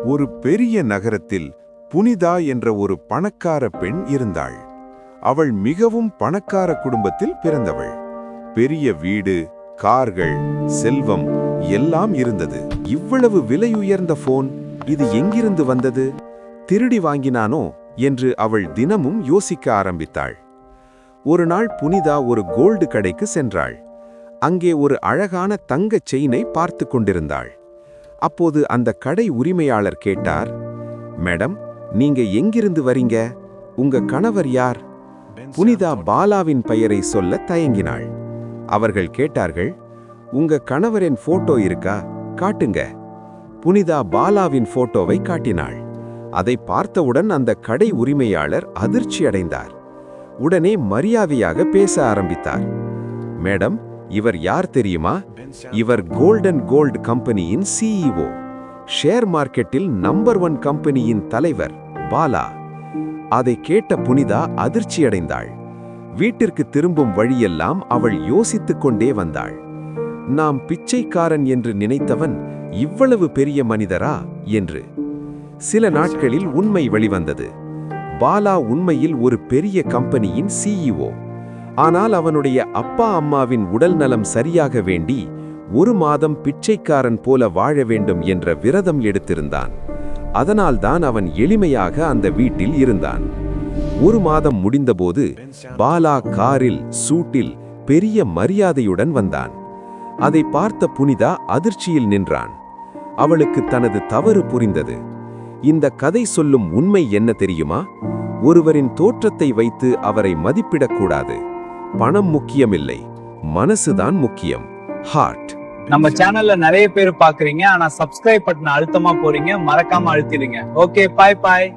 ஒரு பெரிய நகரத்தில் புனிதா என்ற ஒரு பணக்கார பெண் இருந்தாள். அவள் மிகவும் பணக்கார குடும்பத்தில் பிறந்தவள். பெரிய வீடு, கார்கள், செல்வம் எல்லாம் இருந்தது. இவ்வளவு விலையுயர்ந்த போன் இது எங்கிருந்து வந்தது? திருடி வாங்கினானோ என்று அவள் தினமும் யோசிக்க ஆரம்பித்தாள். ஒரு நாள் புனிதா ஒரு கோல்டு கடைக்கு சென்றாள். அங்கே ஒரு அழகான தங்கச் செயினை பார்த்து கொண்டிருந்தாள். அப்போது அந்த கடை உரிமையாளர் கேட்டார், மேடம், நீங்க எங்கிருந்து வரீங்க? உங்க கணவர் யார்? புனிதா பாலாவின் பெயரை சொல்ல தயங்கினாள். அவர்கள் கேட்டார்கள், உங்க கணவரின் போட்டோ இருக்கா? காட்டுங்க. புனிதா பாலாவின் போட்டோவை காட்டினாள். அதை பார்த்தவுடன் அந்த கடை உரிமையாளர் அதிர்ச்சி அடைந்தார். உடனே மரியாதையாக பேச ஆரம்பித்தார். மேடம், இவர் யார் தெரியுமா? இவர் கோல்டன் கோல்ட் கம்பெனியின் சிஇஓ, ஷேர் மார்க்கெட்டில் நம்பர் 1 கம்பெனியின் தலைவர் பாலா. அதை கேட்ட புனிதா அதிர்ச்சியடைந்தாள். வீட்டிற்கு திரும்பும் வழியெல்லாம் அவள் யோசித்துக் கொண்டே வந்தாள். நாம் பிச்சைக்காரன் என்று நினைத்தவன் இவ்வளவு பெரிய மனிதரா என்று. சில நாட்களில் உண்மை வெளிவந்தது. பாலா உண்மையில் ஒரு பெரிய கம்பெனியின் சிஇஓ. ஆனால் அவனுடைய அப்பா அம்மாவின் உடல் நலம் சரியாக வேண்டி 1 மாதம் பிச்சைக்காரன் போல வாழ வேண்டும் என்ற விரதம் எடுத்திருந்தான். அதனால்தான் அவன் எளிமையாக அந்த வீட்டில் இருந்தான். 1 மாதம் முடிந்தபோது பாலா காரில், சூட்டில் பெரிய மரியாதையுடன் வந்தான். அதை பார்த்த புனிதா அதிர்ச்சியில் நின்றான். அவளுக்கு தனது தவறு புரிந்தது. இந்த கதை சொல்லும் உண்மை என்ன தெரியுமா? ஒருவரின் தோற்றத்தை வைத்து அவரை மதிப்பிடக்கூடாது. பணம் முக்கியமில்லை, மனசுதான் முக்கியம். ஹார்ட். நம்ம சேனல்ல நிறைய பேர் பாக்குறீங்க, ஆனா சப்ஸ்கிரைப் பட்டன் அழுத்தமா போறீங்க. மறக்காம அழுத்திடுங்க. ஓகே, பாய் பாய்.